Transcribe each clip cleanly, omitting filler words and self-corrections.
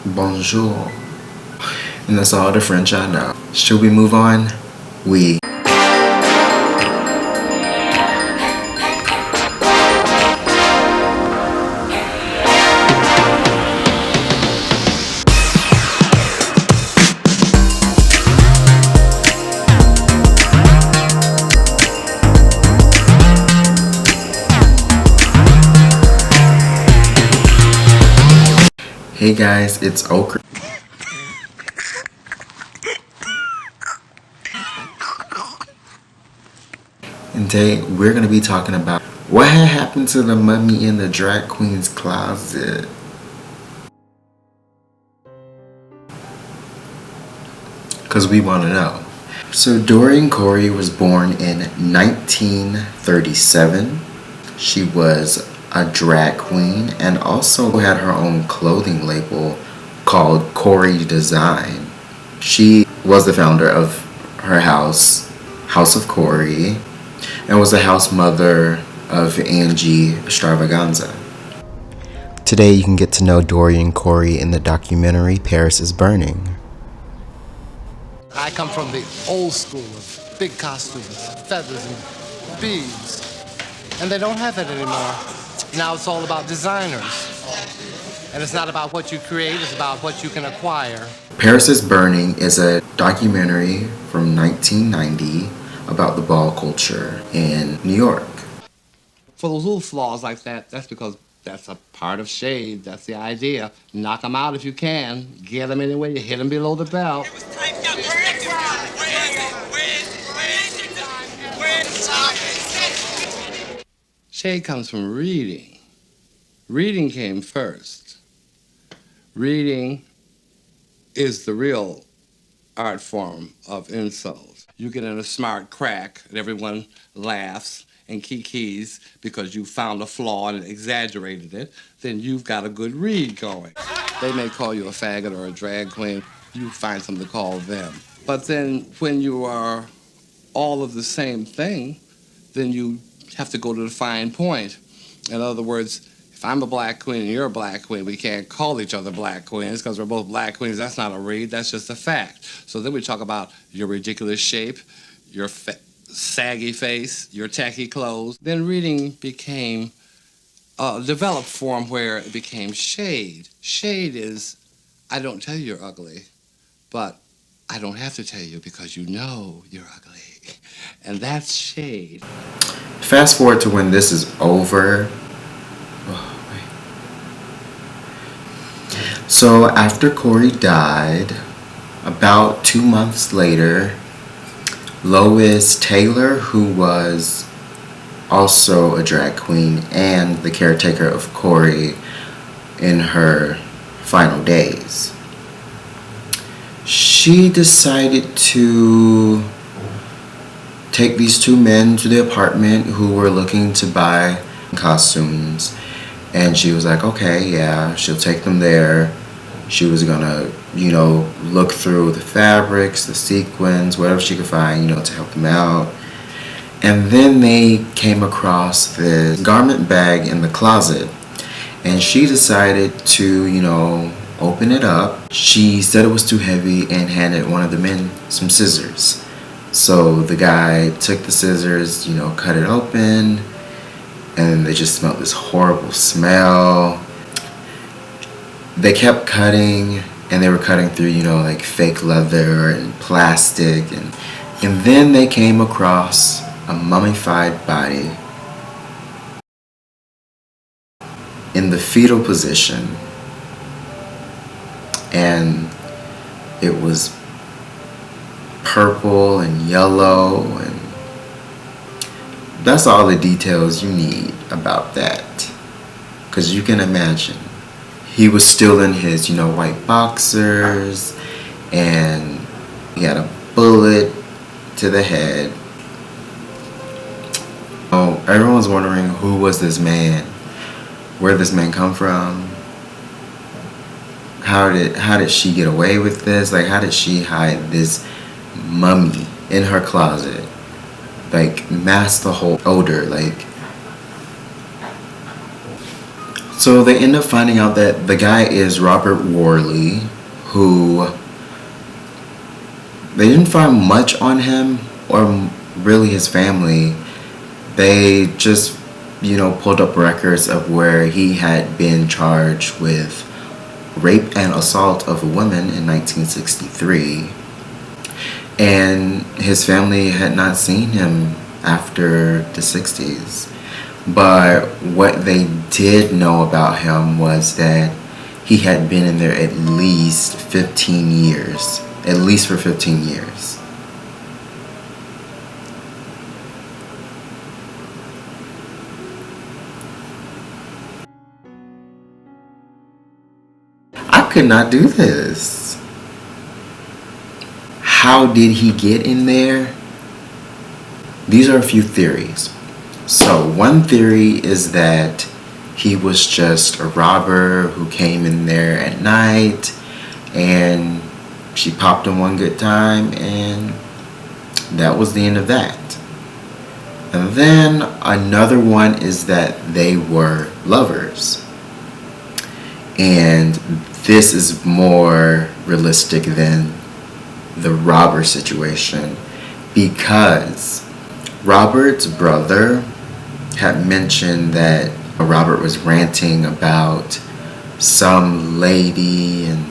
Bonjour. And that's all the French I know. Should we move on? Oui. Hey guys, it's Okrah. And today we're going to be talking about what had happened to the mummy in the drag queen's closet. Because we want to know. So Dorian Corey was born in 1937. She was a drag queen and also had her own clothing label called Corey Design. She was the founder of her house, House of Corey, and was the house mother of Angie Extravaganza. Today you can get to know Dorian Corey in the documentary Paris is Burning. I come from the old school of big costumes, feathers and beads, and they don't have that anymore. Now it's all about designers. And it's not about what you create, it's about what you can acquire. Paris is Burning is a documentary from 1990 about the ball culture in New York. For those little flaws like that, that's because that's a part of shade. That's the idea. Knock them out if you can. Get them anyway. You hit them below the belt. Shade comes from reading. Reading came first. Reading is the real art form of insult. You get in a smart crack and everyone laughs and kikis because you found a flaw and exaggerated it, then you've got a good read going. They may call you a faggot or a drag queen. You find something to call them. But then when you are all of the same thing, then you have to go to the fine point. In other words, if I'm a black queen and you're a black queen, we can't call each other black queens because we're both black queens. That's not a read, that's just a fact. So then we talk about your ridiculous shape, your saggy face, your tacky clothes. Then reading became a developed form where it became shade. Shade is, I don't tell you you're ugly, but I don't have to tell you because you know you're ugly. And that's shade. Fast forward to when this is over. So after Corey died, about 2 months later, Lois Taylor, who was also a drag queen and the caretaker of Corey in her final days, she decided to take these two men to the apartment who were looking to buy costumes. And she was like, okay, yeah, she'll take them there. She was gonna, look through the fabrics, the sequins, whatever she could find, to help them out. And then they came across this garment bag in the closet. And she decided to, open it up. She said it was too heavy and handed one of the men some scissors. So the guy took the scissors, cut it open, and they just smelled this horrible smell. They kept cutting, and they were cutting through, like fake leather and plastic, and then they came across a mummified body in the fetal position, and it was purple and yellow, and that's all the details you need about that, because you can imagine he was still in his white boxers, and he had a bullet to the head. Oh, everyone's wondering, who was this man? Where did this man come from? How did she get away with this? Like, how did she hide this mummy in her closet? Like, mask the whole odor. Like, So they end up finding out that the guy is Robert Worley, who they didn't find much on him or really his family. They just, pulled up records of where he had been charged with rape and assault of a woman in 1963. And his family had not seen him after the 60s. But what they did know about him was that he had been in there at least 15 years. At least for 15 years. I could not do this. How did he get in there? These are a few theories. So one theory is that he was just a robber who came in there at night and she popped him one good time and that was the end of that. And then another one is that they were lovers. And this is more realistic than the robber situation because Robert's brother had mentioned that Robert was ranting about some lady, and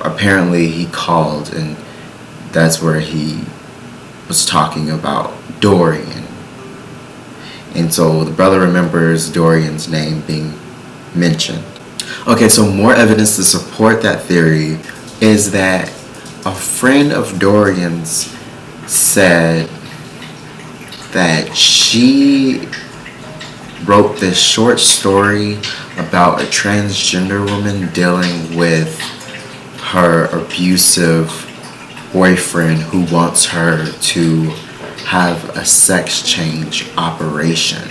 apparently he called and that's where he was talking about Dorian. And so the brother remembers Dorian's name being mentioned. Okay, so more evidence to support that theory is that a friend of Dorian's said that she wrote this short story about a transgender woman dealing with her abusive boyfriend who wants her to have a sex change operation.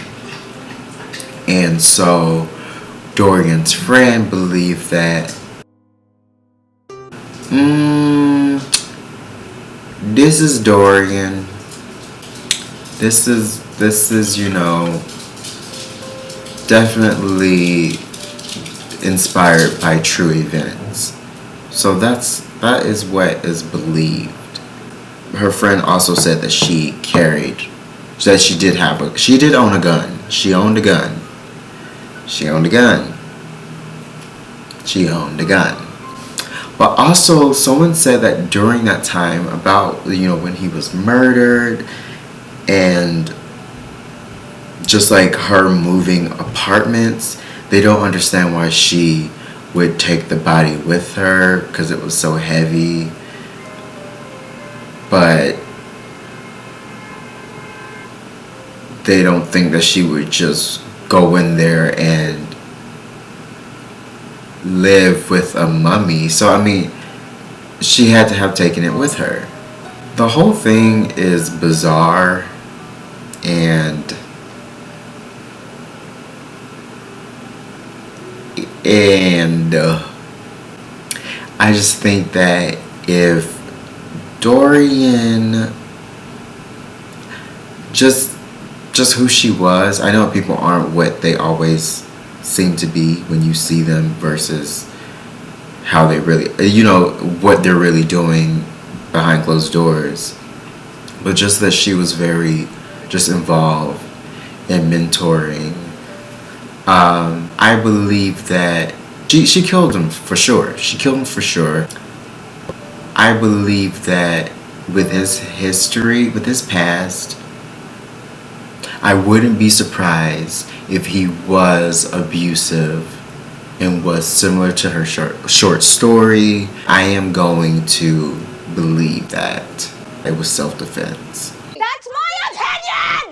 And so Dorian's friend believed that this is Dorian. This is definitely inspired by true events. So that is what is believed. Her friend also said that she did own a gun. She owned a gun. But also someone said that during that time about, when he was murdered and just like her moving apartments, they don't understand why she would take the body with her because it was so heavy. But they don't think that she would just go in there and live with a mummy. So I mean, she had to have taken it with her. The whole thing is bizarre, and I just think that if Dorian just who she was, I know people aren't what they always seem to be when you see them versus how they really, what they're really doing behind closed doors. But just that she was very just involved in mentoring. I believe that she killed him for sure. I believe that with his history, with his past, I wouldn't be surprised if he was abusive and was similar to her short story. I am going to believe that it was self-defense. That's my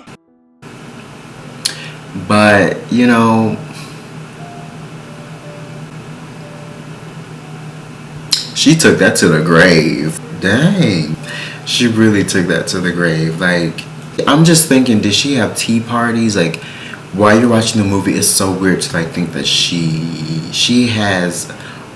opinion! But, she took that to the grave. Dang. She really took that to the grave. Like, I'm just thinking, did she have tea parties? Like, while you're watching the movie, it's so weird to think that she has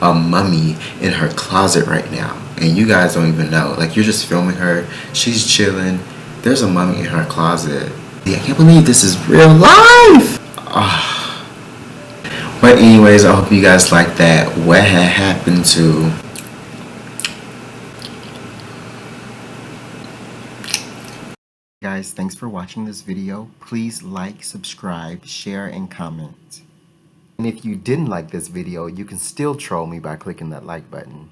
a mummy in her closet right now. And you guys don't even know. Like, you're just filming her. She's chilling. There's a mummy in her closet. I can't believe this is real life. But anyways, I hope you guys like that. What had happened to guys, thanks for watching this video. Please like, subscribe, share, and comment. And if you didn't like this video, you can still troll me by clicking that like button.